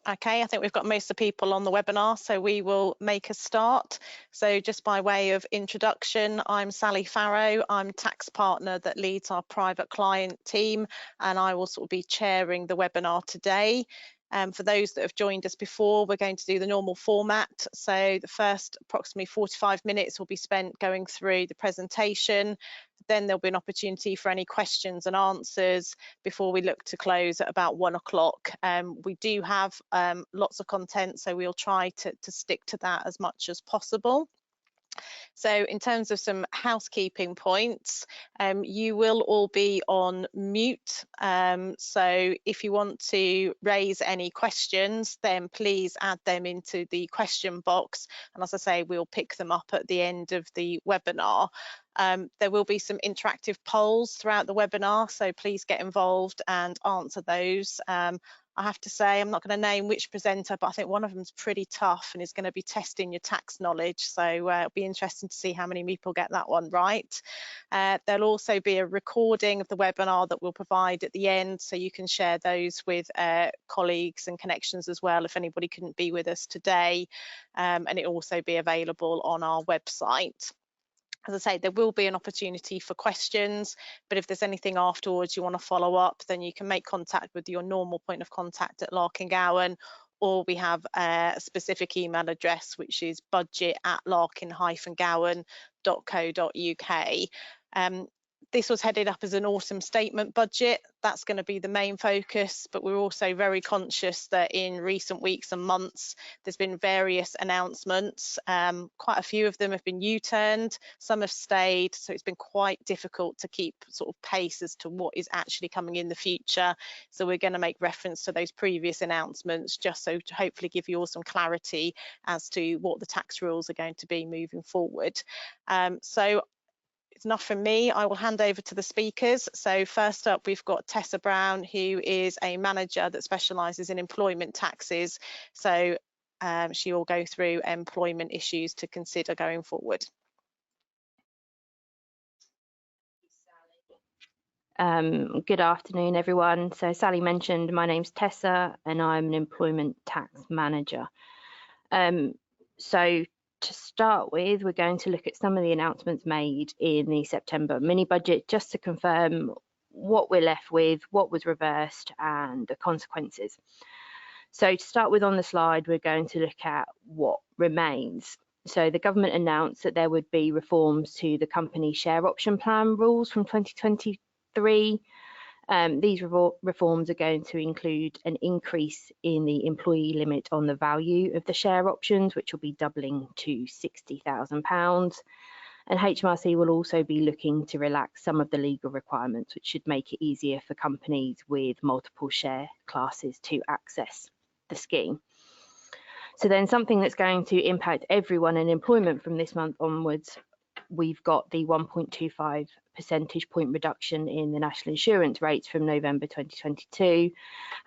Okay, I think we've got most of the people on the webinar, so we will make a start. So just by way of introduction, I'm Sally Farrow. I'm tax partner that leads our private client team, and I will sort of be chairing the webinar today. For those that have joined us before, we're going to do the normal format. So the first approximately 45 minutes will be spent going through the presentation. Then there'll be an opportunity for any questions and answers before we look to close at about 1 o'clock. We do have lots of content, so we'll try to stick to that as much as possible. So in terms of some housekeeping points, you will all be on mute. So if you want to raise any questions, then please add them into the question box. And as I say, we'll pick them up at the end of the webinar. There will be some interactive polls throughout the webinar, so please get involved and answer those. I have to say, I'm not going to name which presenter, but I think one of them is pretty tough and is going to be testing your tax knowledge. So it'll be interesting to see how many people get that one right. There'll also be a recording of the webinar that we'll provide at the end, so you can share those with colleagues and connections as well if anybody couldn't be with us today. And it'll also be available on our website. As I say, there will be an opportunity for questions, but if there's anything afterwards you want to follow up, then you can make contact with your normal point of contact at Larking Gowen, or we have a specific email address, which is budget@larking-gowen.co.uk. This was headed up as an autumn statement budget. That's going to be the main focus, but we're also very conscious that in recent weeks and months, there's been various announcements. Quite a few of them have been U-turned, some have stayed, so it's been quite difficult to keep sort of pace as to what is actually coming in the future. So we're going to make reference to those previous announcements, just so to hopefully give you all some clarity as to what the tax rules are going to be moving forward. So it's enough from me. I will hand over to the speakers. So first up, we've got Tessa Brown, who is a manager that specialises in employment taxes. So she will go through employment issues to consider going forward. Good afternoon, everyone. So Sally mentioned my name's Tessa and I'm an employment tax manager. So to start with, we're going to look at some of the announcements made in the September mini budget, just to confirm what we're left with, what was reversed, and the consequences. So to start with on the slide, we're going to look at what remains. So the government announced that there would be reforms to the company share option plan rules from 2023. These reforms are going to include an increase in the employee limit on the value of the share options, which will be doubling to £60,000. And HMRC will also be looking to relax some of the legal requirements, which should make it easier for companies with multiple share classes to access the scheme. So then something that's going to impact everyone in employment from this month onwards, we've got the 1.25 percentage point reduction in the national insurance rates from November 2022,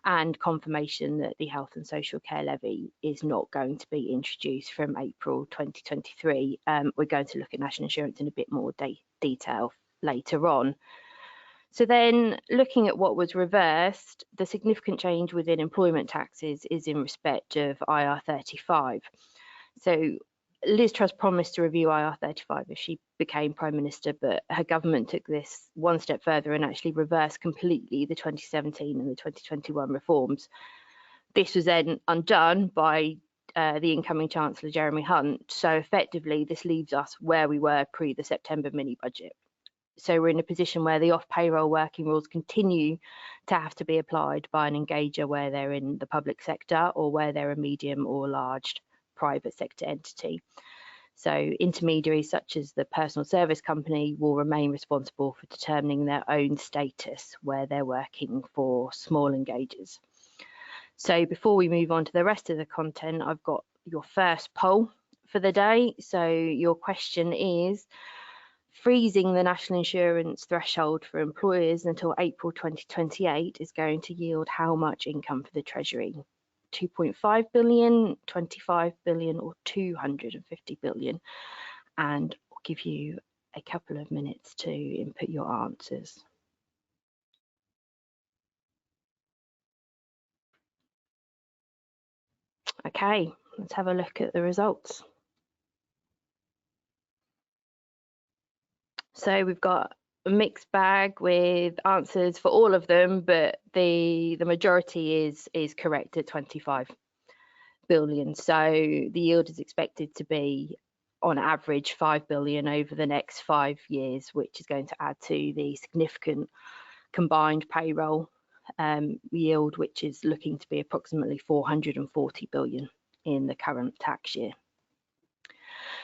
and confirmation that the health and social care levy is not going to be introduced from April 2023. We're going to look at national insurance in a bit more detail later on. So then, looking at what was reversed, the significant change within employment taxes is in respect of IR35. So Liz Truss promised to review IR35 if she became Prime Minister, but her government took this one step further and actually reversed completely the 2017 and the 2021 reforms. This was then undone by the incoming Chancellor Jeremy Hunt. So effectively, this leaves us where we were pre the September mini budget. So we're in a position where the off-payroll working rules continue to have to be applied by an engager where they're in the public sector or where they're a medium or large private sector entity. So intermediaries such as the personal service company will remain responsible for determining their own status where they're working for small engagers. So before we move on to the rest of the content, I've got your first poll for the day. So your question is, freezing the national insurance threshold for employers until April 2028 is going to yield how much income for the Treasury? 2.5 billion, 25 billion, or 250 billion? And I'll give you a couple of minutes to input your answers. Okay, let's have a look at the results. So we've got a mixed bag with answers for all of them, but the majority is correct at 25 billion. So the yield is expected to be on average 5 billion over the next 5 years, which is going to add to the significant combined payroll yield, which is looking to be approximately 440 billion in the current tax year.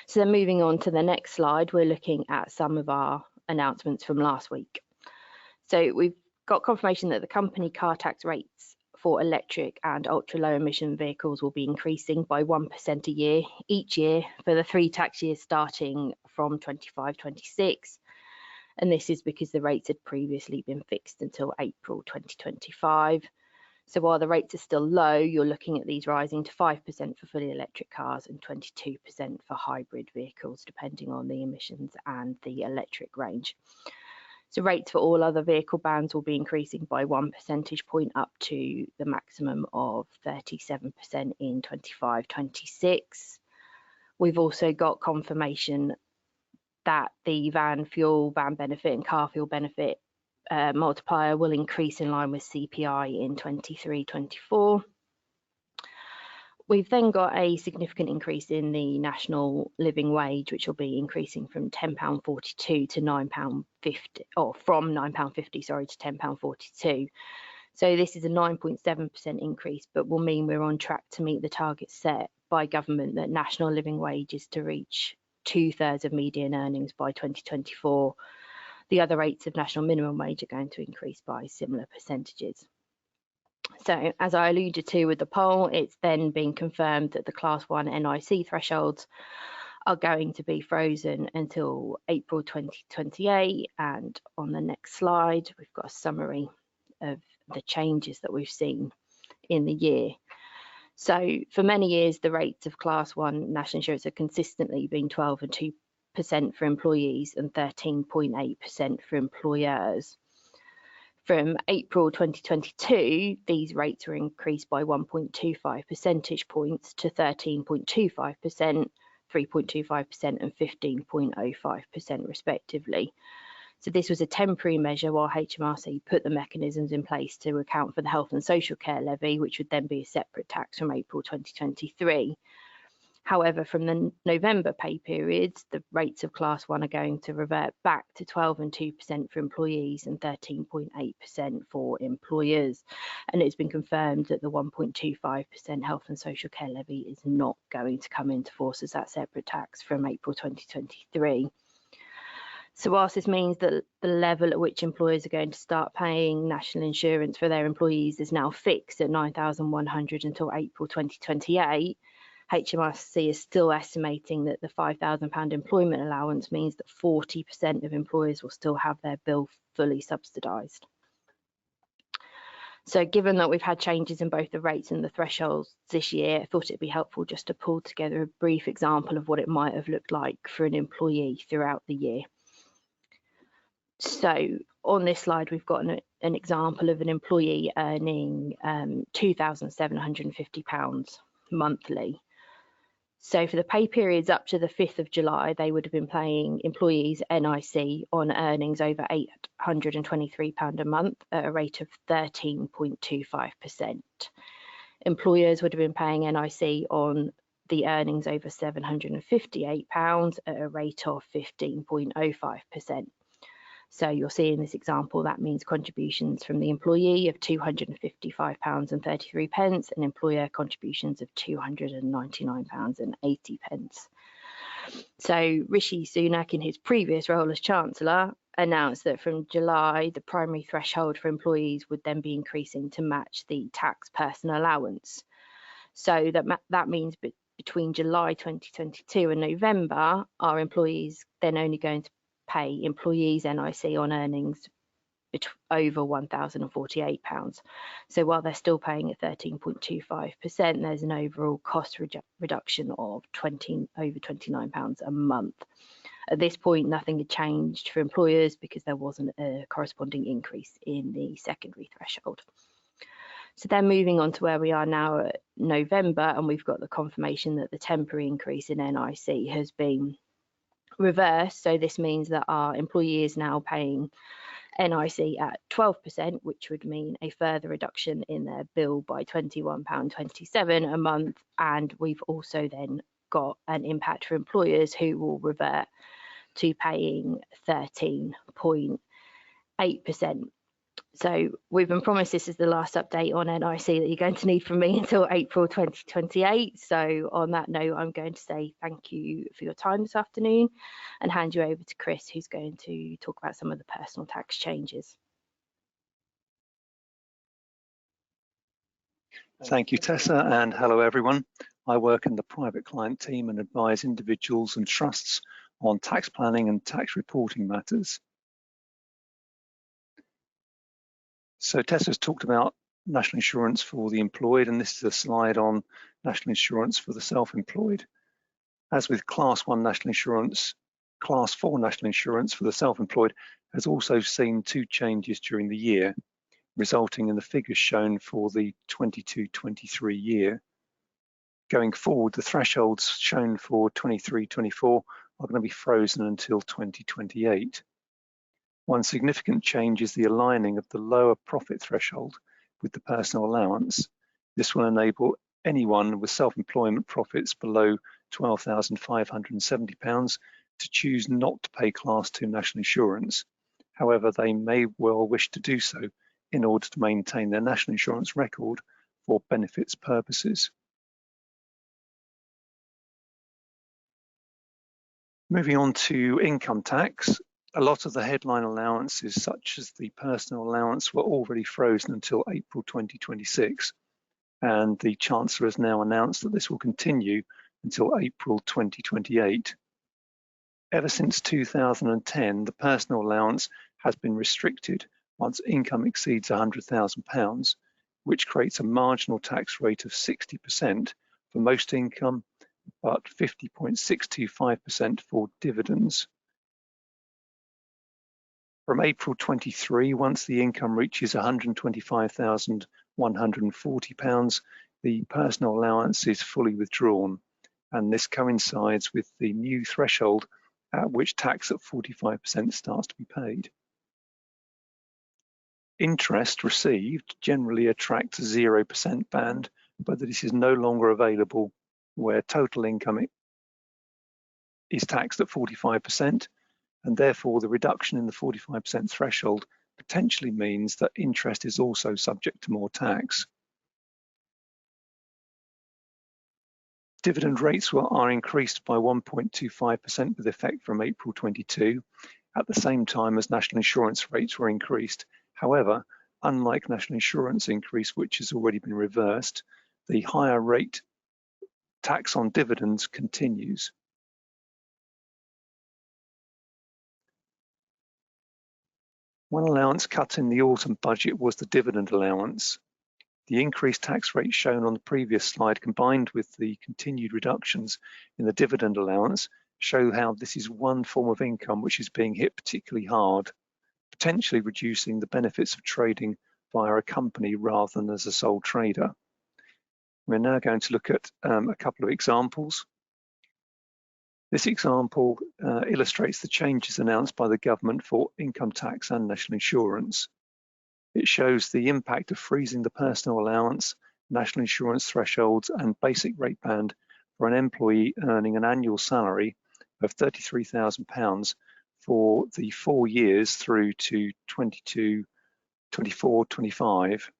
So then moving on to the next slide, we're looking at some of our announcements from last week. So we've got confirmation that the company car tax rates for electric and ultra low emission vehicles will be increasing by 1% a year each year for the 3 tax years starting from 25-26. And this is because the rates had previously been fixed until April 2025. So while the rates are still low, you're looking at these rising to 5% for fully electric cars and 22% for hybrid vehicles, depending on the emissions and the electric range. So rates for all other vehicle bands will be increasing by 1 percentage point up to the maximum of 37% in 25-26. We've also got confirmation that the van fuel, van benefit and car fuel benefit multiplier will increase in line with CPI in 23-24. We've then got a significant increase in the national living wage, which will be increasing from £10.42 to £9.50, or from £9.50, sorry, to £10.42. So this is a 9.7% increase, but will mean we're on track to meet the target set by government that national living wage is to reach 2/3 of median earnings by 2024. The other rates of national minimum wage are going to increase by similar percentages. So as I alluded to with the poll, it's then been confirmed that the Class 1 NIC thresholds are going to be frozen until April 2028. And on the next slide, we've got a summary of the changes that we've seen in the year. So for many years, the rates of Class 1 national insurance have consistently been 12 and 2% for employees and 13.8% for employers. From April 2022, these rates were increased by 1.25 percentage points to 13.25%, 3.25% and 15.05% respectively. So this was a temporary measure while HMRC put the mechanisms in place to account for the health and social care levy, which would then be a separate tax from April 2023. However, from the November pay periods, the rates of Class 1 are going to revert back to 12 and 2% for employees and 13.8% for employers. And it's been confirmed that the 1.25% health and social care levy is not going to come into force as that separate tax from April 2023. So whilst this means that the level at which employers are going to start paying national insurance for their employees is now fixed at £9,100 until April 2028, HMRC is still estimating that the £5,000 employment allowance means that 40% of employers will still have their bill fully subsidised. So given that we've had changes in both the rates and the thresholds this year, I thought it'd be helpful just to pull together a brief example of what it might have looked like for an employee throughout the year. So on this slide, we've got an example of an employee earning £2,750 monthly. So for the pay periods up to the 5th of July, they would have been paying employees NIC on earnings over £823 a month at a rate of 13.25%. Employers would have been paying NIC on the earnings over £758 at a rate of 15.05%. So you'll see in this example, that means contributions from the employee of £255.33 and employer contributions of £299.80. So Rishi Sunak, in his previous role as Chancellor, announced that from July, the primary threshold for employees would then be increasing to match the tax personal allowance. So that means between July 2022 and November, our employees then only going to pay employees NIC on earnings over £1,048. So while they're still paying at 13.25%, there's an overall cost reduction of over £29 a month. At this point, nothing had changed for employers because there wasn't a corresponding increase in the secondary threshold. So then moving on to where we are now at November, and we've got the confirmation that the temporary increase in NIC has been reversed. So this means that our employee is now paying NIC at 12%, which would mean a further reduction in their bill by £21.27 a month. And we've also then got an impact for employers who will revert to paying 13.8%. So we've been promised this is the last update on NIC that you're going to need from me until April 2028. So on that note, I'm going to say thank you for your time this afternoon and hand you over to Chris, who's going to talk about some of the personal tax changes. Thank you, Tessa, and hello everyone. I work in the private client team and advise individuals and trusts on tax planning and tax reporting matters. So Tessa's talked about national insurance for the employed, and this is a slide on national insurance for the self-employed. As with Class 1 national insurance, Class 4 national insurance for the self-employed has also seen two changes during the year, resulting in the figures shown for the 22-23 year. Going forward, the thresholds shown for 23-24 are going to be frozen until 2028. One significant change is the aligning of the lower profit threshold with the personal allowance. This will enable anyone with self-employment profits below £12,570 to choose not to pay Class 2 national insurance. However, they may well wish to do so in order to maintain their national insurance record for benefits purposes. Moving on to income tax, a lot of the headline allowances, such as the personal allowance, were already frozen until April 2026, and the Chancellor has now announced that this will continue until April 2028. Ever since 2010, the personal allowance has been restricted once income exceeds £100,000, which creates a marginal tax rate of 60% for most income, but 50.625% for dividends. From April 23, once the income reaches £125,140, the personal allowance is fully withdrawn, and this coincides with the new threshold at which tax at 45% starts to be paid. Interest received generally attracts a 0% band, but this is no longer available where total income is taxed at 45%, and therefore the reduction in the 45% threshold potentially means that interest is also subject to more tax. Dividend rates are increased by 1.25% with effect from April 22, at the same time as national insurance rates were increased. However, unlike national insurance increase, which has already been reversed, the higher rate tax on dividends continues. One allowance cut in the autumn budget was the dividend allowance. The increased tax rate shown on the previous slide, combined with the continued reductions in the dividend allowance, show how this is one form of income which is being hit particularly hard, potentially reducing the benefits of trading via a company rather than as a sole trader. We're now going to look at a couple of examples. This example illustrates the changes announced by the government for income tax and national insurance. It shows the impact of freezing the personal allowance, national insurance thresholds, and basic rate band for an employee earning an annual salary of £33,000 for the 4 years through to 24-25.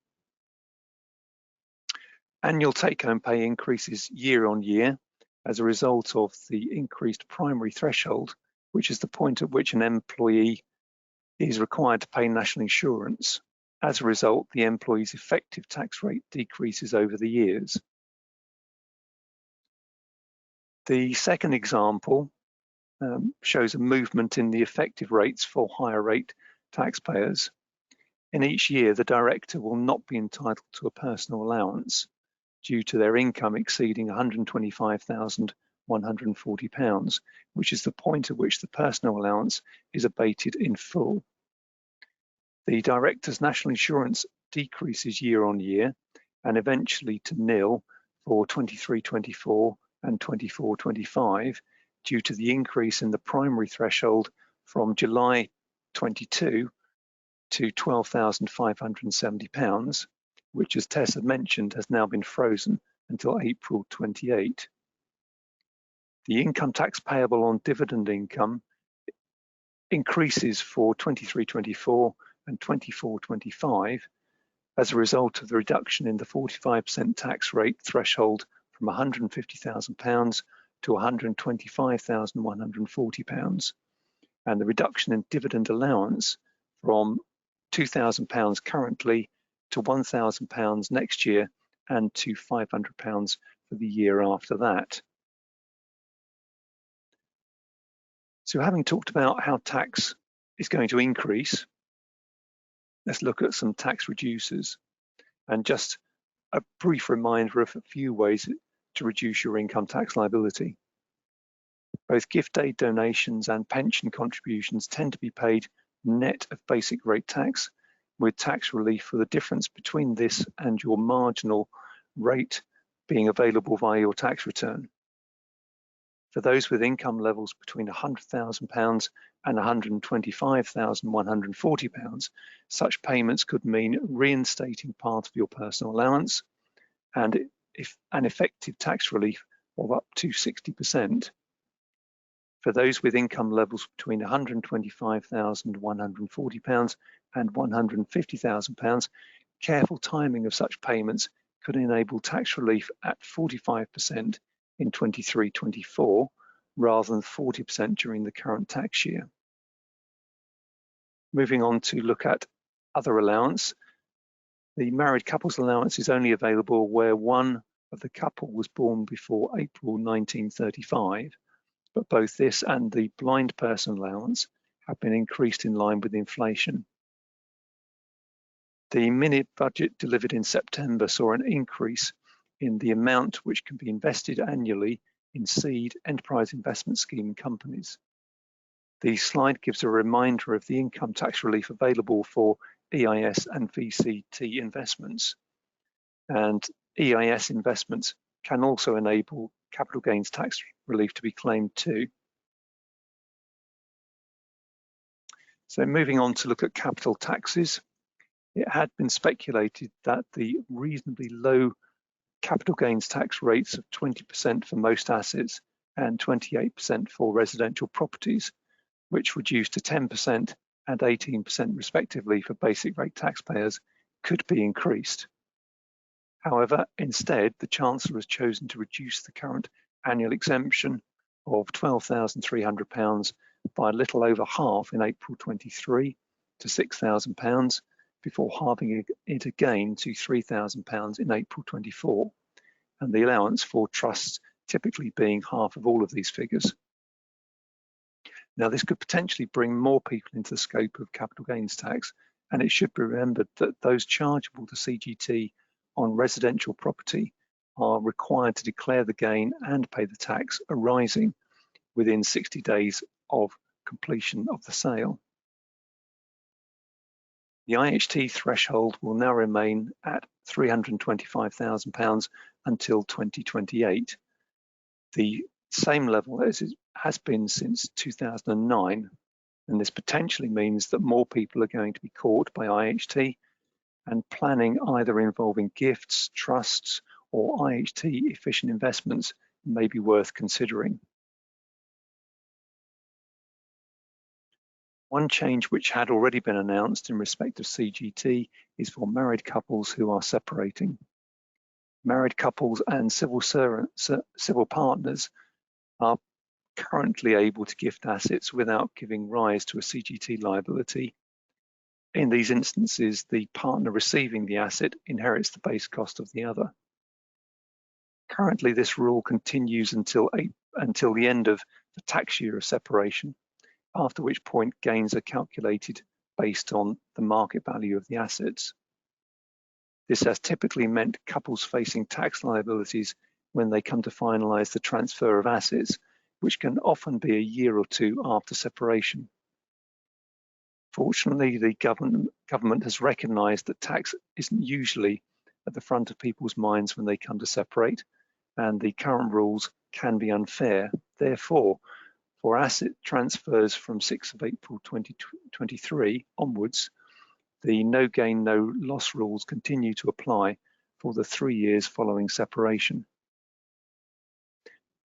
Annual take-home pay increases year on year as a result of the increased primary threshold, which is the point at which an employee is required to pay national insurance. As a result, the employee's effective tax rate decreases over the years. The second example shows a movement in the effective rates for higher rate taxpayers. In each year, the director will not be entitled to a personal allowance due to their income exceeding £125,140, which is the point at which the personal allowance is abated in full. The director's national insurance decreases year on year and eventually to nil for 23-24 and 24-25 due to the increase in the primary threshold from July 22 to £12,570, which, as Tess had mentioned, has now been frozen until April 28. The income tax payable on dividend income increases for 23-24 and 24-25 as a result of the reduction in the 45% tax rate threshold from £150,000 to £125,140, and the reduction in dividend allowance from £2,000 currently to £1,000 next year and to £500 for the year after that. So having talked about how tax is going to increase, let's look at some tax reducers and just a brief reminder of a few ways to reduce your income tax liability. Both gift aid donations and pension contributions tend to be paid net of basic rate tax, with tax relief for the difference between this and your marginal rate being available via your tax return. For those with income levels between £100,000 and £125,140, such payments could mean reinstating part of your personal allowance and an effective tax relief of up to 60%. For those with income levels between £125,140 and £150,000, careful timing of such payments could enable tax relief at 45% in 23-24 rather than 40% during the current tax year. Moving on to look at other allowance. The married couples allowance is only available where one of the couple was born before April 1935, but both this and the blind person allowance have been increased in line with inflation. The mini budget delivered in September saw an increase in the amount which can be invested annually in seed enterprise investment scheme companies. The slide gives a reminder of the income tax relief available for EIS and VCT investments. And EIS investments can also enable capital gains tax relief to be claimed too. So moving on to look at capital taxes, it had been speculated that the reasonably low capital gains tax rates of 20% for most assets and 28% for residential properties, which reduced to 10% and 18% respectively for basic rate taxpayers, could be increased. However, instead, the Chancellor has chosen to reduce the current annual exemption of £12,300 by a little over half in April 23 to £6,000 before halving it again to £3,000 in April 24, and the allowance for trusts typically being half of all of these figures. Now, this could potentially bring more people into the scope of capital gains tax, and it should be remembered that those chargeable to CGT on residential property are required to declare the gain and pay the tax arising within 60 days of completion of the sale. The IHT threshold will now remain at £325,000 until 2028, the same level as it has been since 2009, and this potentially means that more people are going to be caught by IHT, and planning either involving gifts, trusts, or IHT efficient investments may be worth considering. One change which had already been announced in respect of CGT is for married couples who are separating. Married couples and civil partners are currently able to gift assets without giving rise to a CGT liability. In these instances, the partner receiving the asset inherits the base cost of the other. Currently, this rule continues until the end of the tax year of separation, after which point gains are calculated based on the market value of the assets. This has typically meant couples facing tax liabilities when they come to finalise the transfer of assets, which can often be a year or two after separation. Fortunately, the government has recognised that tax isn't usually at the front of people's minds when they come to separate, and the current rules can be unfair. Therefore, for asset transfers from 6th of April 2023 onwards, the no gain, no loss rules continue to apply for the 3 years following separation.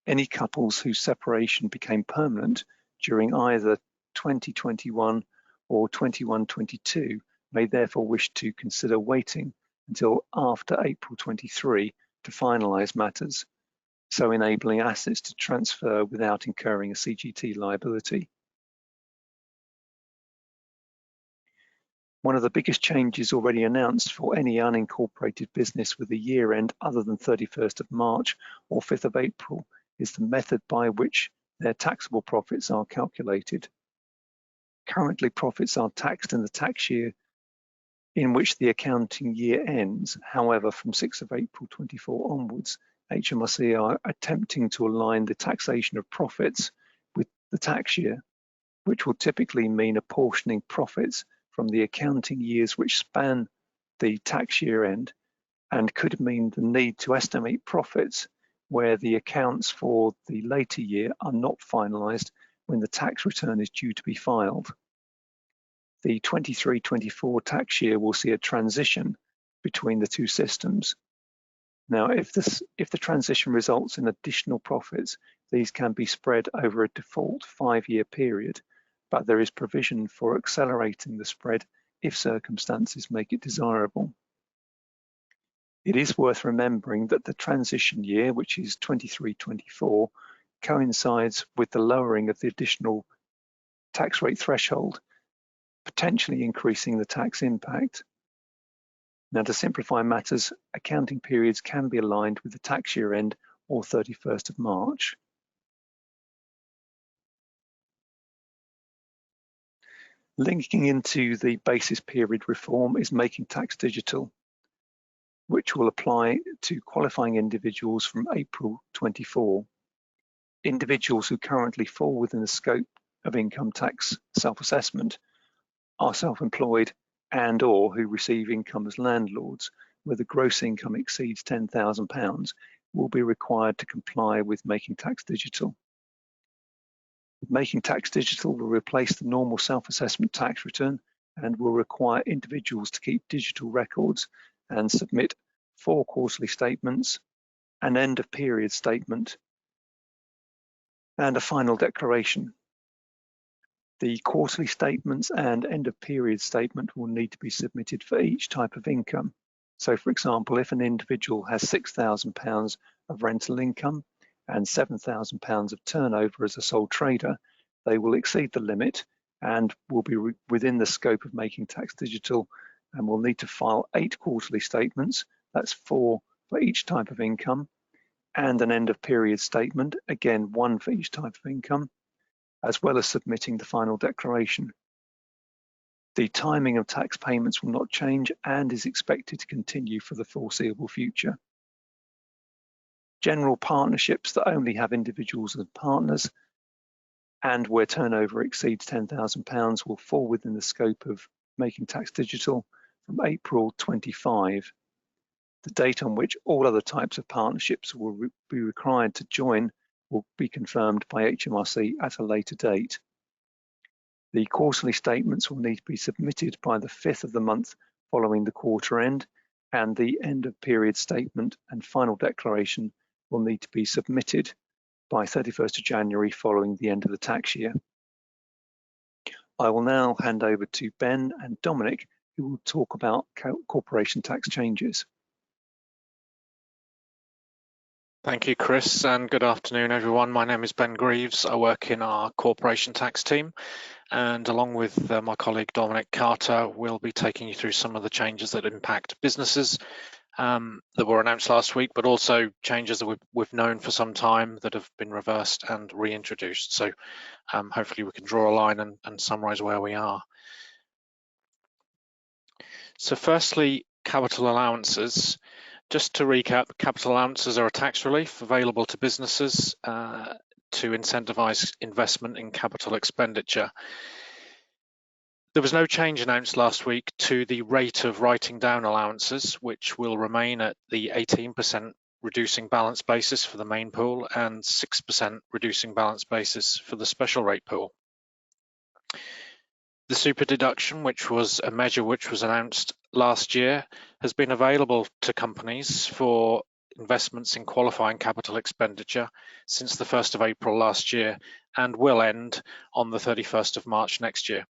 Any couples whose separation became permanent during either 2021 or 21-22 may therefore wish to consider waiting until after April 23 to finalise matters, so enabling assets to transfer without incurring a CGT liability. One of the biggest changes already announced for any unincorporated business with a year end other than 31st of March or 5th of April is the method by which their taxable profits are calculated. Currently, profits are taxed in the tax year in which the accounting year ends. However, from 6th of April 24 onwards, HMRC are attempting to align the taxation of profits with the tax year, which will typically mean apportioning profits from the accounting years which span the tax year end, and could mean the need to estimate profits where the accounts for the later year are not finalised when the tax return is due to be filed. The 23-24 tax year will see a transition between the two systems. Now, if the transition results in additional profits, these can be spread over a default 5-year period, but there is provision for accelerating the spread if circumstances make it desirable. It is worth remembering that the transition year, which is 23-24, coincides with the lowering of the additional tax rate threshold, potentially increasing the tax impact. Now, to simplify matters, accounting periods can be aligned with the tax year end or 31st of March. Linking into the basis period reform is Making Tax Digital, which will apply to qualifying individuals from April 24. Individuals who currently fall within the scope of income tax self-assessment are self-employed and/or who receive income as landlords, where the gross income exceeds £10,000, will be required to comply with Making Tax Digital. Making Tax Digital will replace the normal self-assessment tax return and will require individuals to keep digital records and submit 4 quarterly statements, an end of period statement, and a final declaration. The quarterly statements and end of period statement will need to be submitted for each type of income. So, for example, if an individual has £6,000 of rental income and £7,000 of turnover as a sole trader, they will exceed the limit and will be within the scope of Making Tax Digital, and will need to file 8 quarterly statements, that's 4 for each type of income, and an end of period statement, again 1 for each type of income, as well as submitting the final declaration. The timing of tax payments will not change and is expected to continue for the foreseeable future. General partnerships that only have individuals as partners and where turnover exceeds £10,000 will fall within the scope of Making Tax Digital from April 25. The date on which all other types of partnerships will be required to join will be confirmed by HMRC at a later date. The quarterly statements will need to be submitted by the 5th of the month following the quarter end, and the end of period statement and final declaration will need to be submitted by 31st of January following the end of the tax year. I will now hand over to Ben and Dominic, who will talk about corporation tax changes. Thank you, Chris, and good afternoon, everyone. My name is Ben Greaves. I work in our corporation tax team, and along with my colleague Dominic Carter, we'll be taking you through some of the changes that impact businesses that were announced last week, but also changes that we've known for some time that have been reversed and reintroduced. So hopefully we can draw a line and summarise where we are. So firstly, capital allowances. Just to recap, capital allowances are a tax relief available to businesses to incentivise investment in capital expenditure. There was no change announced last week to the rate of writing down allowances, which will remain at the 18% reducing balance basis for the main pool and 6% reducing balance basis for the special rate pool. The super deduction, which was a measure which was announced last year, has been available to companies for investments in qualifying capital expenditure since the 1st of April last year and will end on the 31st of March next year.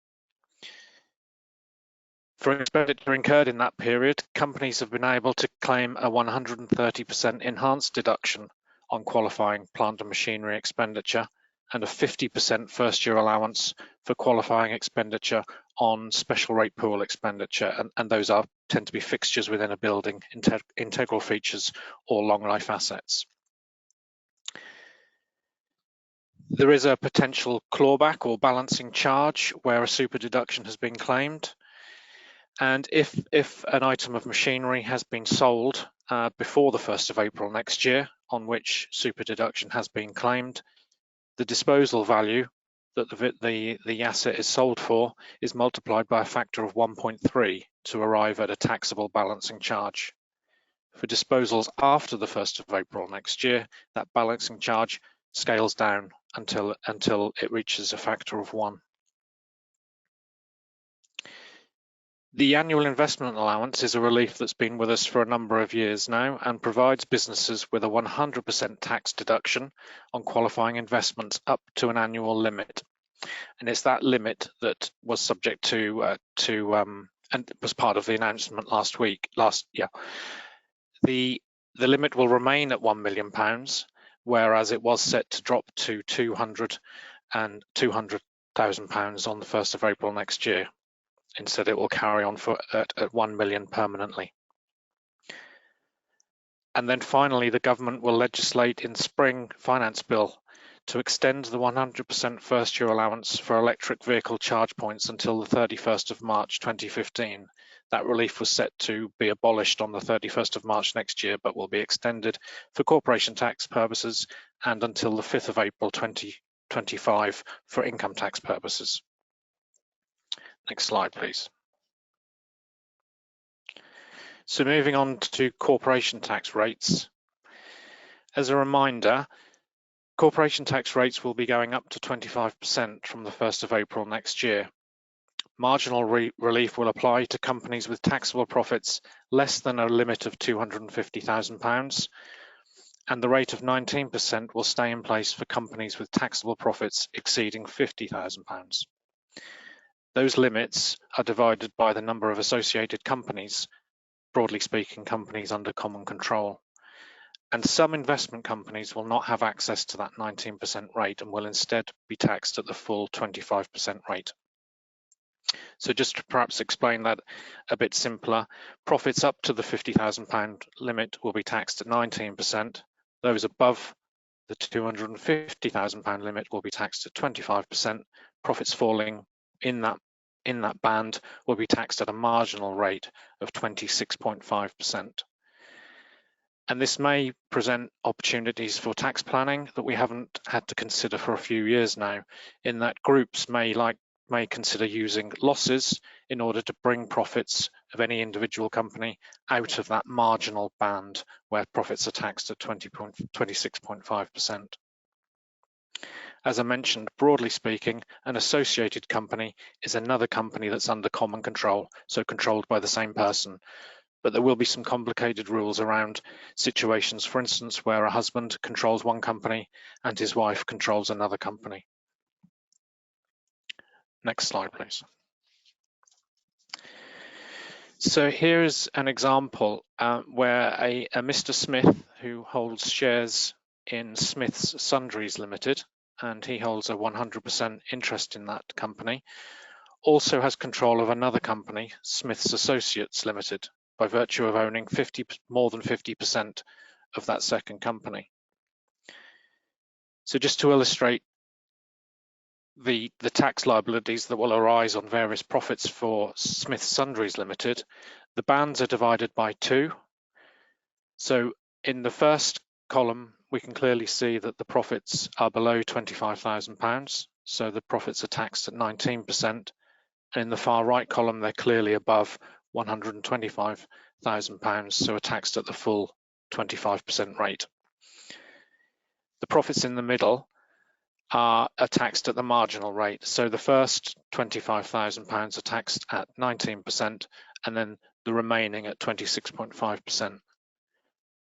For expenditure incurred in that period, companies have been able to claim a 130% enhanced deduction on qualifying plant and machinery expenditure and a 50% first-year allowance for qualifying expenditure on special rate pool expenditure, and those tend to be fixtures within a building, integral features, or long-life assets. There is a potential clawback or balancing charge where a super deduction has been claimed, and if an item of machinery has been sold before the 1st of April next year, on which super deduction has been claimed, the disposal value that the asset is sold for is multiplied by a factor of 1.3 to arrive at a taxable balancing charge. For disposals after the 1st of April next year, that balancing charge scales down until it reaches a factor of 1. The annual investment allowance is a relief that's been with us for a number of years now and provides businesses with a 100% tax deduction on qualifying investments up to an annual limit. And it's that limit that was subject to and was part of the announcement last year. The limit will remain at £1 million, whereas it was set to drop to £200,000 on the 1st of April next year. Instead, it will carry on at 1 million permanently. And then finally, the government will legislate in spring finance bill to extend the 100% first year allowance for electric vehicle charge points until the 31st of March 2015. That relief was set to be abolished on the 31st of March next year, but will be extended for corporation tax purposes and until the 5th of April 2025 for income tax purposes. Next slide, please. So moving on to corporation tax rates. As a reminder, corporation tax rates will be going up to 25% from the 1st of April next year. Marginal relief will apply to companies with taxable profits less than a limit of £250,000, and the rate of 19% will stay in place for companies with taxable profits exceeding £50,000. Those limits are divided by the number of associated companies, broadly speaking, companies under common control. And some investment companies will not have access to that 19% rate and will instead be taxed at the full 25% rate. So just to perhaps explain that a bit simpler, profits up to the £50,000 limit will be taxed at 19%. Those above the £250,000 limit will be taxed at 25%. Profits falling in that band will be taxed at a marginal rate of 26.5%. And this may present opportunities for tax planning that we haven't had to consider for a few years now, in that groups may consider using losses in order to bring profits of any individual company out of that marginal band where profits are taxed at 26.5%. As I mentioned, broadly speaking, an associated company is another company that's under common control, so controlled by the same person. But there will be some complicated rules around situations, for instance, where a husband controls one company and his wife controls another company. Next slide, please. So here is an example where a Mr. Smith, who holds shares in Smith's Sundries Limited, and he holds a 100% interest in that company, also has control of another company, Smith's Associates Limited, by virtue of owning more than 50% of that second company. So just to illustrate the tax liabilities that will arise on various profits for Smith's Sundries Limited, the bands are divided by 2. So in the first column, we can clearly see that the profits are below £25,000, so the profits are taxed at 19%. And in the far right column, they're clearly above £125,000, so are taxed at the full 25% rate. The profits in the middle are taxed at the marginal rate. So the first £25,000 are taxed at 19%, and then the remaining at 26.5%.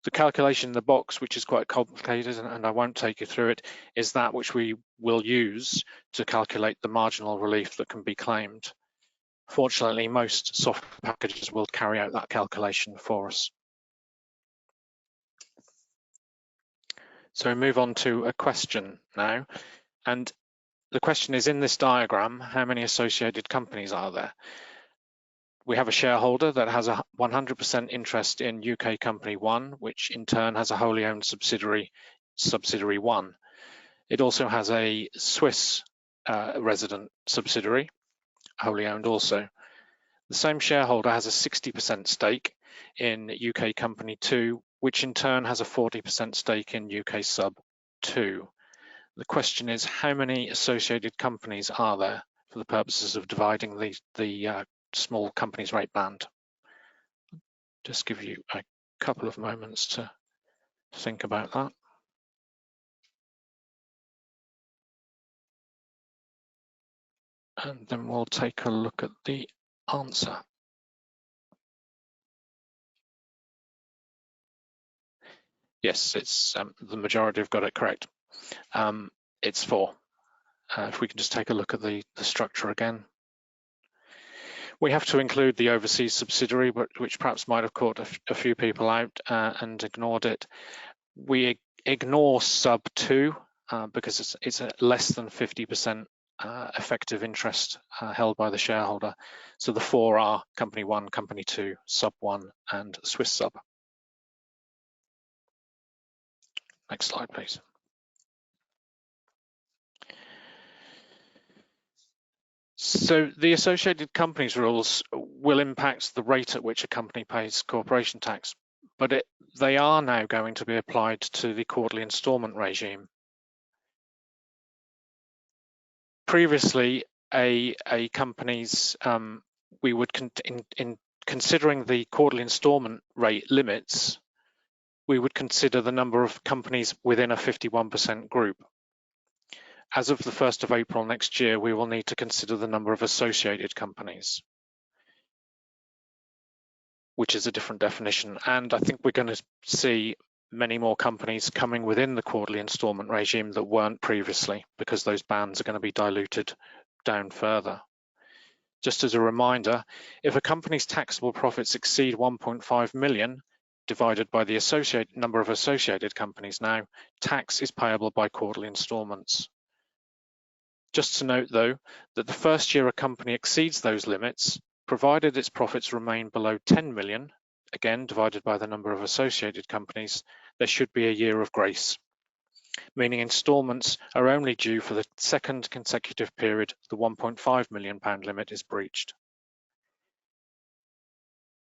The calculation in the box, which is quite complicated, and I won't take you through it, is that which we will use to calculate the marginal relief that can be claimed. Fortunately, most software packages will carry out that calculation for us. So we move on to a question now, and the question is, in this diagram, how many associated companies are there? We have a shareholder that has a 100% interest in UK Company 1, which in turn has a wholly owned subsidiary 1. It also has a Swiss resident subsidiary, wholly owned also. The same shareholder has a 60% stake in UK Company 2, which in turn has a 40% stake in UK Sub 2. The question is, how many associated companies are there for the purposes of dividing the small companies rate band? Just give you a couple of moments to think about that. And then we'll take a look at the answer. Yes, it's the majority have got it correct. It's 4. If we can just take a look at the structure again. We have to include the overseas subsidiary, which perhaps might have caught a few people out and ignored it. We ignore sub 2 because it's a less than 50% effective interest held by the shareholder. So the 4 are Company 1, Company 2, Sub 1 and Swiss Sub. Next slide, please. So the associated companies rules will impact the rate at which a company pays corporation tax, but they are now going to be applied to the quarterly instalment regime. Previously, a company's we would in considering the quarterly instalment rate limits, we would consider the number of companies within a 51% group. As of the 1st of April next year, we will need to consider the number of associated companies, which is a different definition. And I think we're going to see many more companies coming within the quarterly instalment regime that weren't previously, because those bands are going to be diluted down further. Just as a reminder, if a company's taxable profits exceed 1.5 million, divided by the number of associated companies now, tax is payable by quarterly instalments. Just to note, though, that the first year a company exceeds those limits, provided its profits remain below 10 million, again divided by the number of associated companies, there should be a year of grace, meaning instalments are only due for the second consecutive period the £1.5 million limit is breached.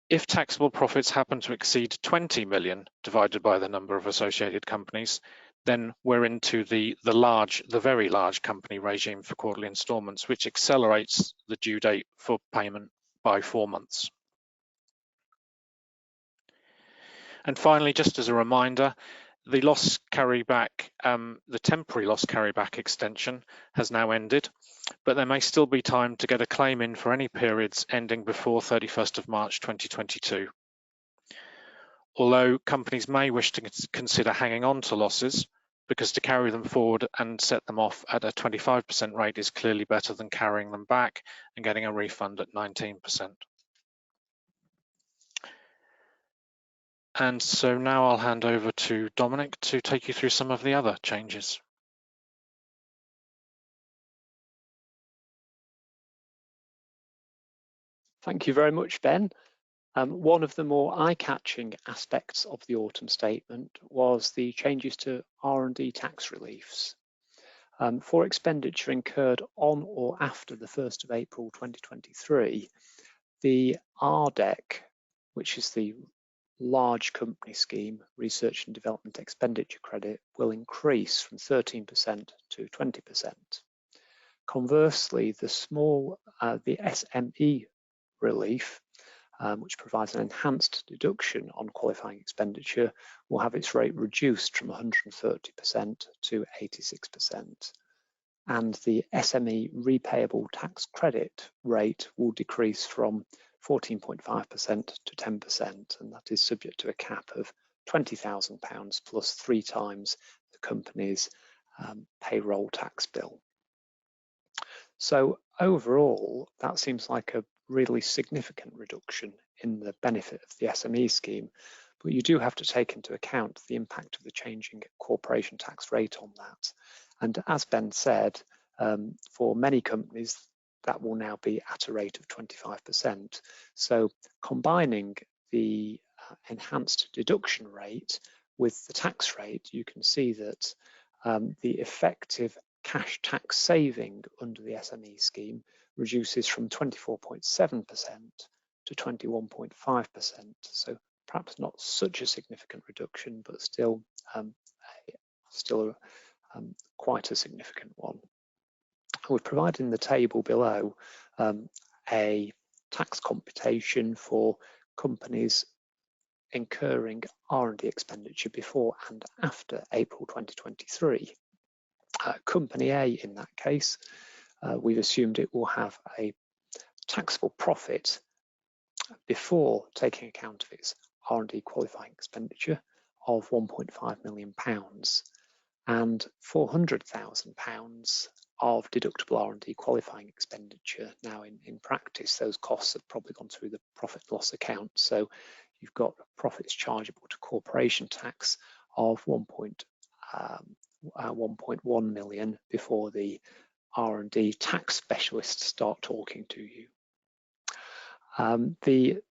If taxable profits happen to exceed 20 million divided by the number of associated companies, then we're into the very large company regime for quarterly instalments, which accelerates the due date for payment by 4 months. And finally, just as a reminder, the loss carryback, the temporary loss carryback extension has now ended, but there may still be time to get a claim in for any periods ending before 31st of March 2022. Although companies may wish to consider hanging on to losses, because to carry them forward and set them off at a 25% rate is clearly better than carrying them back and getting a refund at 19%. And so now I'll hand over to Dominic to take you through some of the other changes. Thank you very much, Ben. One of the more eye-catching aspects of the autumn statement was the changes to R&D tax reliefs. For expenditure incurred on or after the 1st of April 2023, the RDEC, which is the large company scheme research and development expenditure credit, will increase from 13% to 20%. Conversely, the SME relief which provides an enhanced deduction on qualifying expenditure, will have its rate reduced from 130% to 86%. And the SME repayable tax credit rate will decrease from 14.5% to 10%, and that is subject to a cap of £20,000 plus 3 times the company's payroll tax bill. So overall, that seems like a really significant reduction in the benefit of the SME scheme, but you do have to take into account the impact of the changing corporation tax rate on that. And as Ben said, for many companies, that will now be at a rate of 25%. So combining the enhanced deduction rate with the tax rate, you can see that the effective cash tax saving under the SME scheme reduces from 24.7% to 21.5%. So perhaps not such a significant reduction, but still quite a significant one. We've provided in the table below a tax computation for companies incurring R&D expenditure before and after April 2023. Company A, in that case, we've assumed it will have a taxable profit before taking account of its R&D qualifying expenditure of £1.5 million and £400,000 of deductible R&D qualifying expenditure. Now, in practice, those costs have probably gone through the profit loss account. So you've got profits chargeable to corporation tax of 1.1 million before the R&D tax specialists start talking to you. The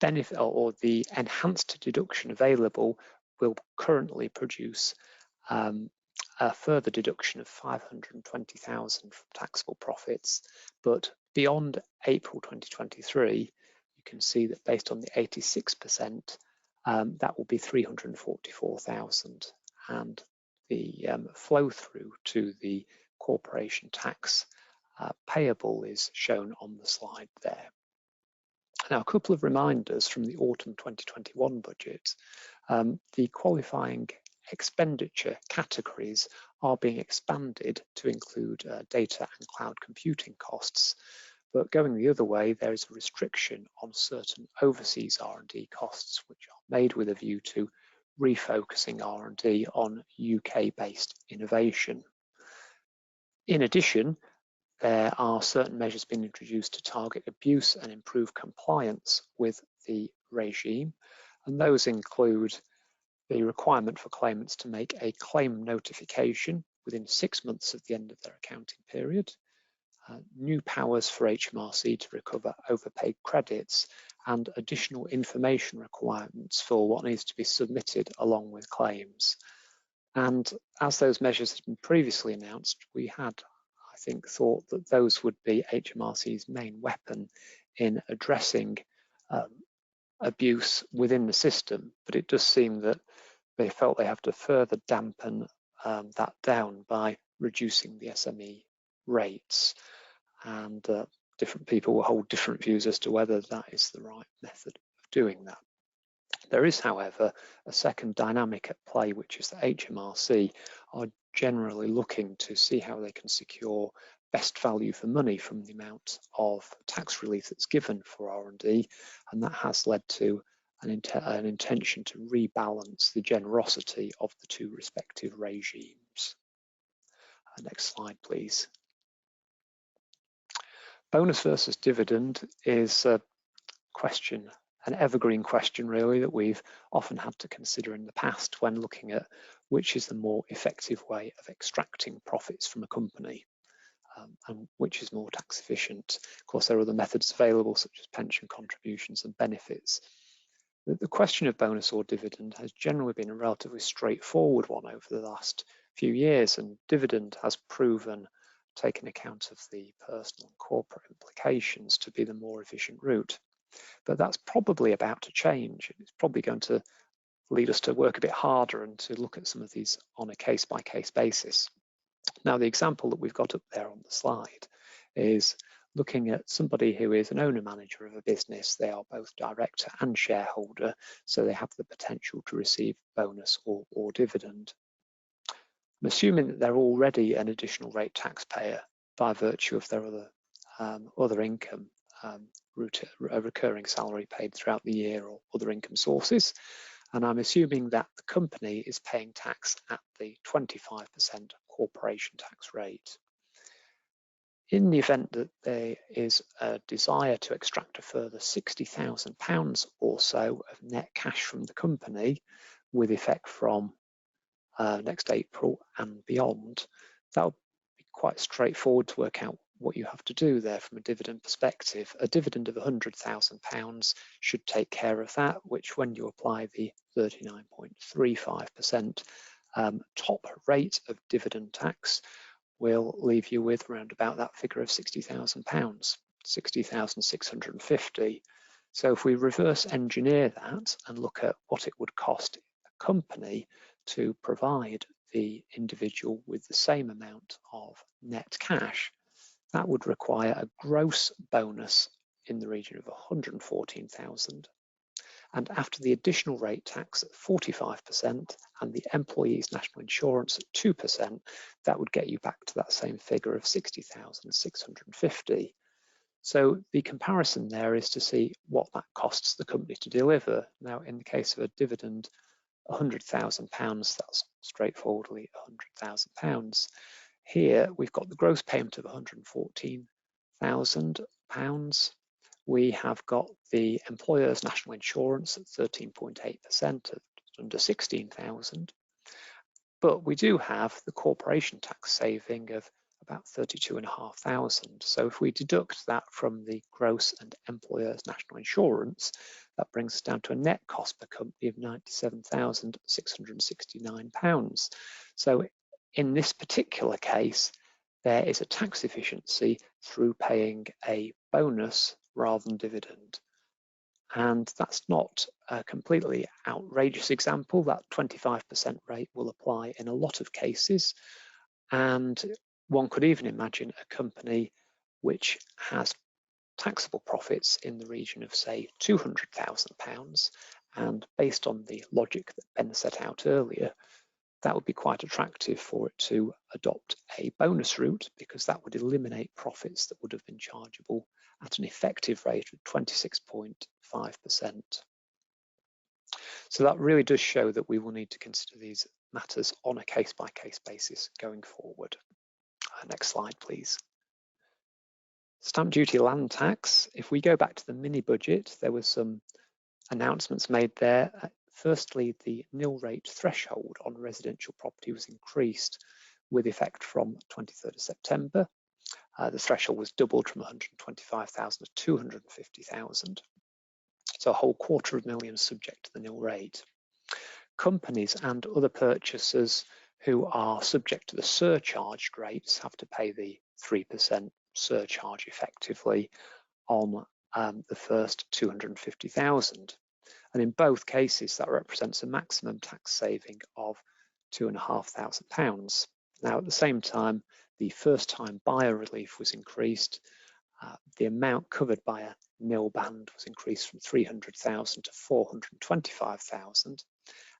benefit or the enhanced deduction available will currently produce a further deduction of 520,000 from taxable profits, but beyond April 2023, you can see that based on the 86%, that will be 344,000, and the flow through to the corporation tax payable is shown on the slide there. Now, a couple of reminders from the autumn 2021 budget. The qualifying expenditure categories are being expanded to include data and cloud computing costs, but going the other way, there is a restriction on certain overseas R&D costs, which are made with a view to refocusing R&D on UK-based innovation. In addition, there are certain measures being introduced to target abuse and improve compliance with the regime, and those include the requirement for claimants to make a claim notification within 6 months of the end of their accounting period, new powers for HMRC to recover overpaid credits, and additional information requirements for what needs to be submitted along with claims. And as those measures had been previously announced, we had, I think, thought that those would be HMRC's main weapon in addressing abuse within the system, but it does seem that they felt they have to further dampen that down by reducing the SME rates, and different people will hold different views as to whether that is the right method of doing that. There is, however, a second dynamic at play, which is that HMRC are generally looking to see how they can secure best value for money from the amount of tax relief that's given for R&D, and that has led to an intention to rebalance the generosity of the two respective regimes. Next slide, please. Bonus versus dividend is a question, an evergreen question really, that we've often had to consider in the past when looking at which is the more effective way of extracting profits from a company, and which is more tax efficient. Of course, there are other methods available such as pension contributions and benefits. The question of bonus or dividend has generally been a relatively straightforward one over the last few years, and dividend has proven, taking account of the personal and corporate implications, to be the more efficient route. But that's probably about to change. It's probably going to lead us to work a bit harder and to look at some of these on a case-by-case basis. Now, the example that we've got up there on the slide is looking at somebody who is an owner manager of a business. They are both director and shareholder, so they have the potential to receive bonus or dividend. I'm assuming that they're already an additional rate taxpayer by virtue of their other income, a recurring salary paid throughout the year or other income sources. And I'm assuming that the company is paying tax at the 25% corporation tax rate. In the event that there is a desire to extract a further £60,000 or so of net cash from the company with effect from next April and beyond, that would be quite straightforward to work out what you have to do there from a dividend perspective. A dividend of £100,000 should take care of that, which when you apply the 39.35% top rate of dividend tax will leave you with around about that figure of £60,000, 60,650. So if we reverse engineer that and look at what it would cost a company to provide the individual with the same amount of net cash, that would require a gross bonus in the region of 114,000. And after the additional rate tax at 45% and the employee's national insurance at 2%, that would get you back to that same figure of 60,650. So the comparison there is to see what that costs the company to deliver. Now, in the case of a dividend, £100,000, that's straightforwardly £100,000. Here, we've got the gross payment of £114,000. We have got the employer's national insurance at 13.8% of under 16,000. But we do have the corporation tax saving of about 32,500. So if we deduct that from the gross and employer's national insurance, that brings us down to a net cost per company of £97,669. So in this particular case, there is a tax efficiency through paying a bonus rather than dividend. And that's not a completely outrageous example. That 25% rate will apply in a lot of cases. And one could even imagine a company which has taxable profits in the region of, say, £200,000. And based on the logic that Ben set out earlier, that would be quite attractive for it to adopt a bonus route, because that would eliminate profits that would have been chargeable at an effective rate of 26.5%. So that really does show that we will need to consider these matters on a case-by-case basis going forward. Next slide, please. Stamp duty land tax. If we go back to the mini budget, there were some announcements made there. Firstly, the nil rate threshold on residential property was increased with effect from 23rd of September. The threshold was doubled from 125,000 to 250,000. So a whole £250,000 subject to the nil rate. Companies and other purchasers who are subject to the surcharged rates have to pay the 3% surcharge effectively on the first 250,000. And in both cases, that represents a maximum tax saving of £2,500. Now, at the same time, the first-time buyer relief was increased. The amount covered by a nil band was increased from 300,000 to 425,000.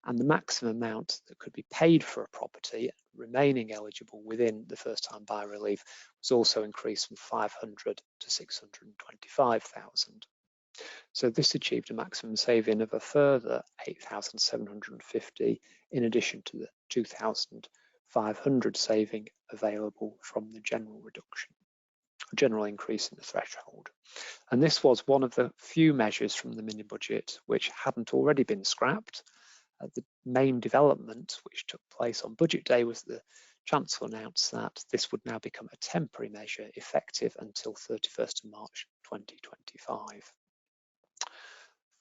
And the maximum amount that could be paid for a property remaining eligible within the first-time buyer relief was also increased from 500 to 625,000. So this achieved a maximum saving of a further 8,750 in addition to the 2,500 saving available from the general reduction, general increase in the threshold. And this was one of the few measures from the mini budget which hadn't already been scrapped. The main development which took place on budget day was the Chancellor announced that this would now become a temporary measure effective until 31st of March 2025.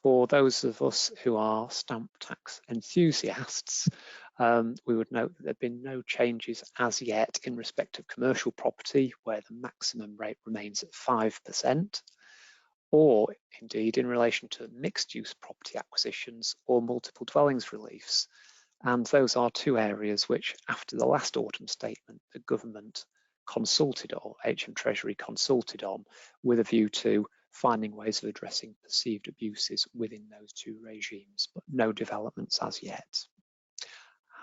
For those of us who are stamp tax enthusiasts, we would note that there have been no changes as yet in respect of commercial property, where the maximum rate remains at 5%, or indeed in relation to mixed-use property acquisitions or multiple dwellings reliefs. And those are two areas which, after the last autumn statement, the government consulted on, HM Treasury consulted on, with a view to finding ways of addressing perceived abuses within those two regimes, but no developments as yet.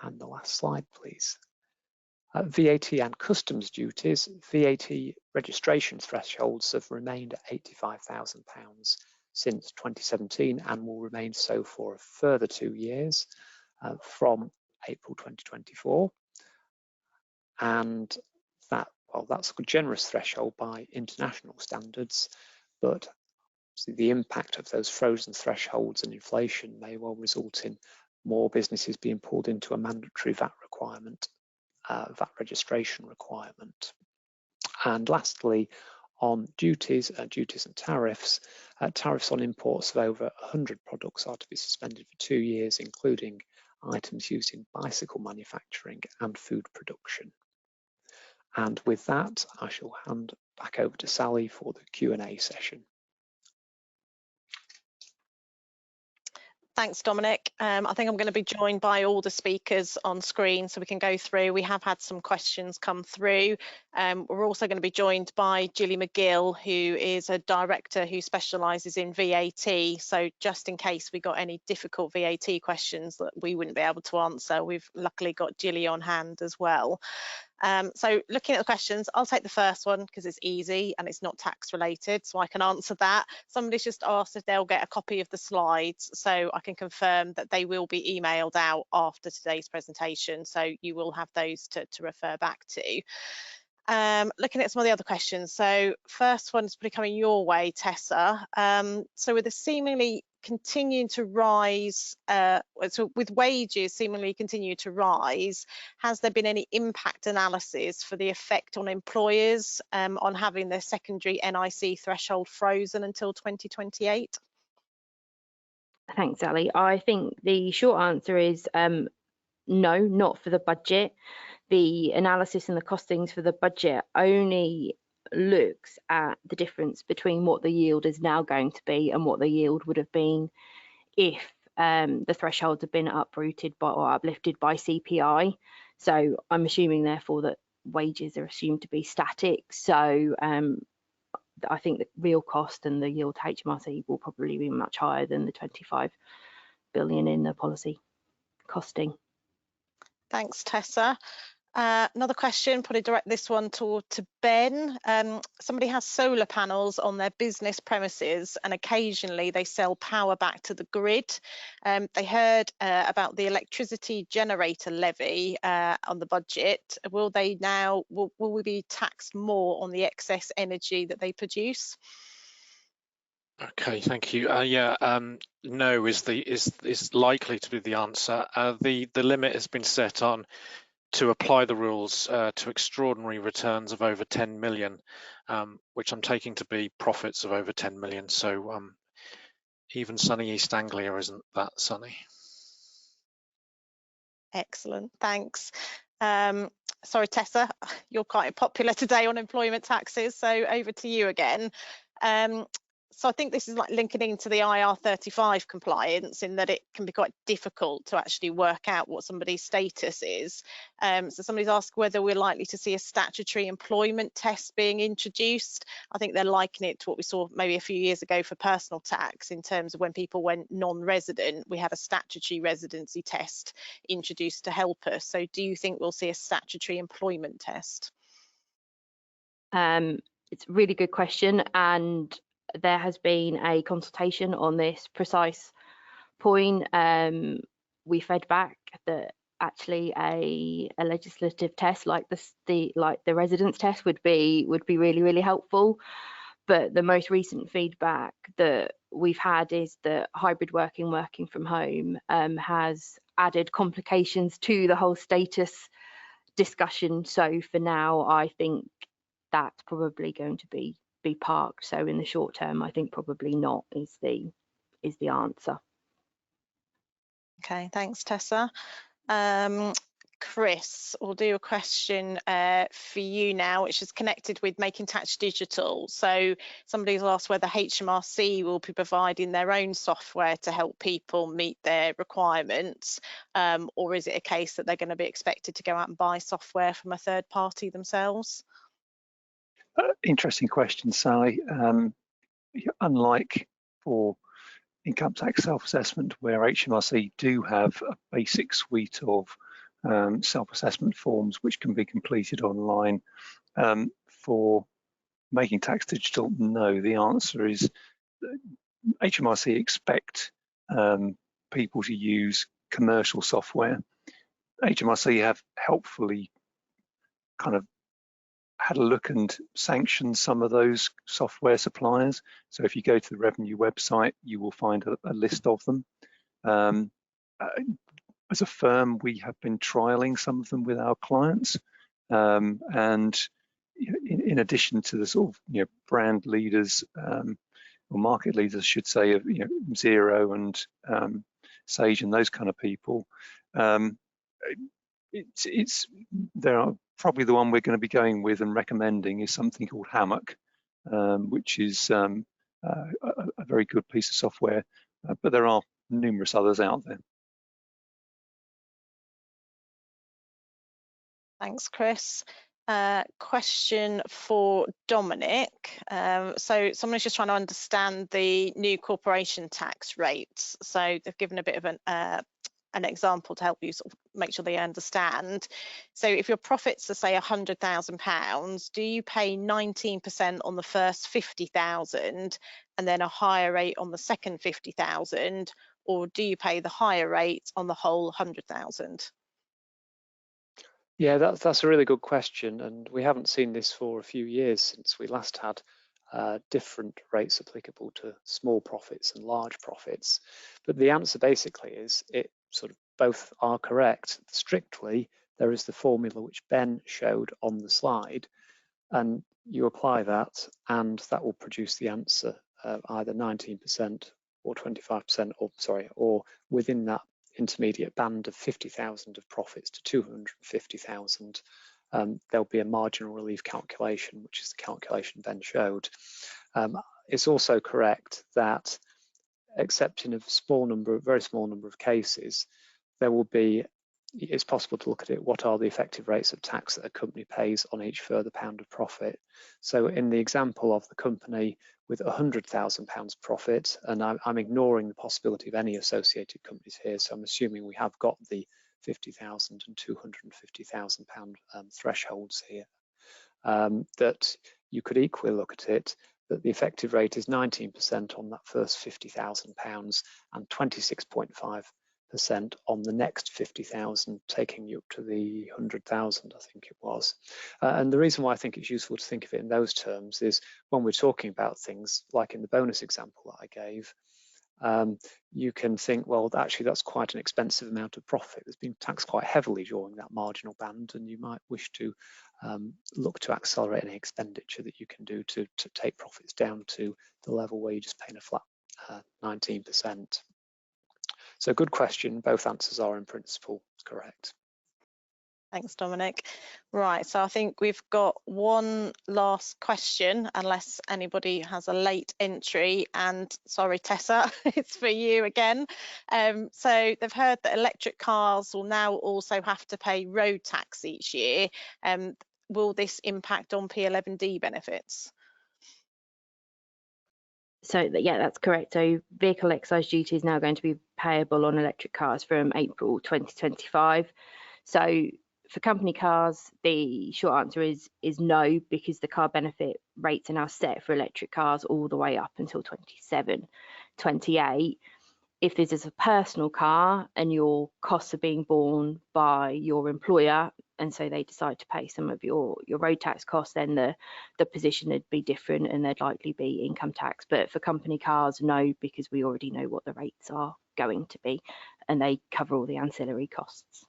And the last slide, please. VAT and customs duties. VAT registration thresholds have remained at £85,000 since 2017 and will remain so for a further 2 years from April 2024. And that's a generous threshold by international standards, but the impact of those frozen thresholds and inflation may well result in more businesses being pulled into a mandatory VAT requirement, VAT registration requirement. And lastly, on duties and tariffs, tariffs on imports of over 100 products are to be suspended for 2 years, including items used in bicycle manufacturing and food production. And with that, I shall hand back over to Sally for the Q&A session. Thanks, Dominic. I think I'm going to be joined by all the speakers on screen so we can go through. We have had some questions come through. We're also going to be joined by Gilly McGill, who is a director who specialises in VAT. So just in case we got any difficult VAT questions that we wouldn't be able to answer, we've luckily got Gilly on hand as well. So looking at the questions, I'll take the first one because it's easy and it's not tax related, so I can answer that. Somebody's just asked if they'll get a copy of the slides, so I can confirm that they will be emailed out after today's presentation, so you will have those to refer back to. Looking at some of the other questions, so first one's probably coming your way, Tessa. So with the seemingly continuing to rise, so with wages seemingly continue to rise, has there been any impact analysis for the effect on employers on having their secondary NIC threshold frozen until 2028? Thanks, Sally. I think the short answer is no, not for the budget. The analysis and the costings for the budget only looks at the difference between what the yield is now going to be and what the yield would have been if the thresholds have been uprooted by or uplifted by CPI. So I'm assuming therefore that wages are assumed to be static. So I think the real cost and the yield to HMRC will probably be much higher than the 25 billion in the policy costing. Thanks, Tessa. Another question, probably direct this one to Ben. Somebody has solar panels on their business premises and occasionally they sell power back to the grid. They heard about the electricity generator levy on the budget. Will we be taxed more on the excess energy that they produce? Okay, thank you. No is likely to be the answer. The limit has been set on to apply the rules to extraordinary returns of over 10 million, which I'm taking to be profits of over 10 million. So even sunny East Anglia isn't that sunny. Excellent, thanks. Sorry, Tessa, you're quite popular today on employment taxes, so over to you again. So I think this is like linking into the IR35 compliance in that it can be quite difficult to actually work out what somebody's status is. So somebody's asked whether we're likely to see a statutory employment test being introduced. I think they're likening it to what we saw maybe a few years ago for personal tax in terms of when people went non-resident, we had a statutory residency test introduced to help us. So do you think we'll see a statutory employment test? It's a really good question, and there has been a consultation on this precise point. We fed back that actually a legislative test like the residence test would be really helpful. But the most recent feedback that we've had is that hybrid working from home has added complications to the whole status discussion. So for now, I think that's probably going to be parked. So in the short term, I think probably not is the answer. Okay, thanks, Tessa. Chris, we'll do a question for you now, which is connected with making tax digital. So somebody's asked whether HMRC will be providing their own software to help people meet their requirements, or is it a case that they're going to be expected to go out and buy software from a third party themselves? Interesting question, Sally. Unlike for income tax self-assessment, where HMRC do have a basic suite of self-assessment forms which can be completed online, for making tax digital, no. The answer is HMRC expect people to use commercial software. HMRC have helpfully kind of had a look and sanctioned some of those software suppliers. So if you go to the Revenue website, you will find a list of them. As a firm, we have been trialing some of them with our clients, and in addition to the sort of brand leaders or market leaders, I should say, of Xero and Sage and those kind of people, there are probably the one we're going to be going with and recommending is something called Hammock, which is a very good piece of software, but there are numerous others out there. Thanks, Chris. Question for Dominic. So someone's just trying to understand the new corporation tax rates. So they've given a bit of an example to help you sort of make sure they understand. So if your profits are, say, £100,000, do you pay 19% on the first 50,000 and then a higher rate on the second 50,000, or do you pay the higher rate on the whole 100,000? Yeah, that's a really good question, and we haven't seen this for a few years since we last had different rates applicable to small profits and large profits. But the answer basically is it sort of both are correct. Strictly, there is the formula which Ben showed on the slide, and you apply that, and that will produce the answer either 19% or 25%, or within that intermediate band of 50,000 of profits to 250,000, there'll be a marginal relief calculation, which is the calculation Ben showed. It's also correct that, except in a very small number of cases, it's possible to look at it, what are the effective rates of tax that a company pays on each further pound of profit. So in the example of the company with £100,000 profit, and I'm ignoring the possibility of any associated companies here, so I'm assuming we have got the £50,000 and £250,000 thresholds here, that you could equally look at it that the effective rate is 19% on that first £50,000 and 26.5% on the next 50,000, taking you up to the 100,000, I think it was. And the reason why I think it's useful to think of it in those terms is when we're talking about things like in the bonus example that I gave, you can think, well, actually that's quite an expensive amount of profit. It's been taxed quite heavily during that marginal band, and you might wish to look to accelerate any expenditure that you can do to take profits down to the level where you're just paying a flat 19%. So good question, both answers are in principle correct. Thanks, Dominic. Right, so I think we've got one last question, unless anybody has a late entry. And sorry, Tessa, it's for you again. So they've heard that electric cars will now also have to pay road tax each year. Will this impact on P11D benefits? So yeah, that's correct. So vehicle excise duty is now going to be payable on electric cars from April 2025. So for company cars, the short answer is no, because the car benefit rates are now set for electric cars all the way up until 27, 28. If this is a personal car and your costs are being borne by your employer, and so they decide to pay some of your road tax costs, then the position would be different and there'd likely be income tax. But for company cars, no, because we already know what the rates are going to be and they cover all the ancillary costs.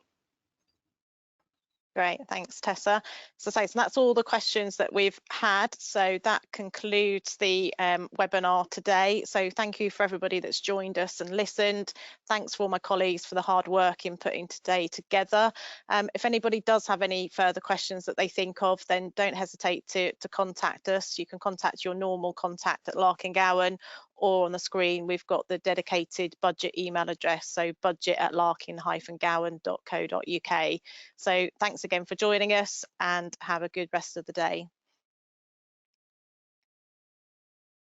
Great, thanks, Tessa. So that's all the questions that we've had. So that concludes the webinar today. So thank you for everybody that's joined us and listened. Thanks for all my colleagues for the hard work in putting today together. If anybody does have any further questions that they think of, then don't hesitate to contact us. You can contact your normal contact at Larking Gowen, or on the screen we've got the dedicated budget email address, so budget@larking-gowen.co.uk. So thanks again for joining us and have a good rest of the day.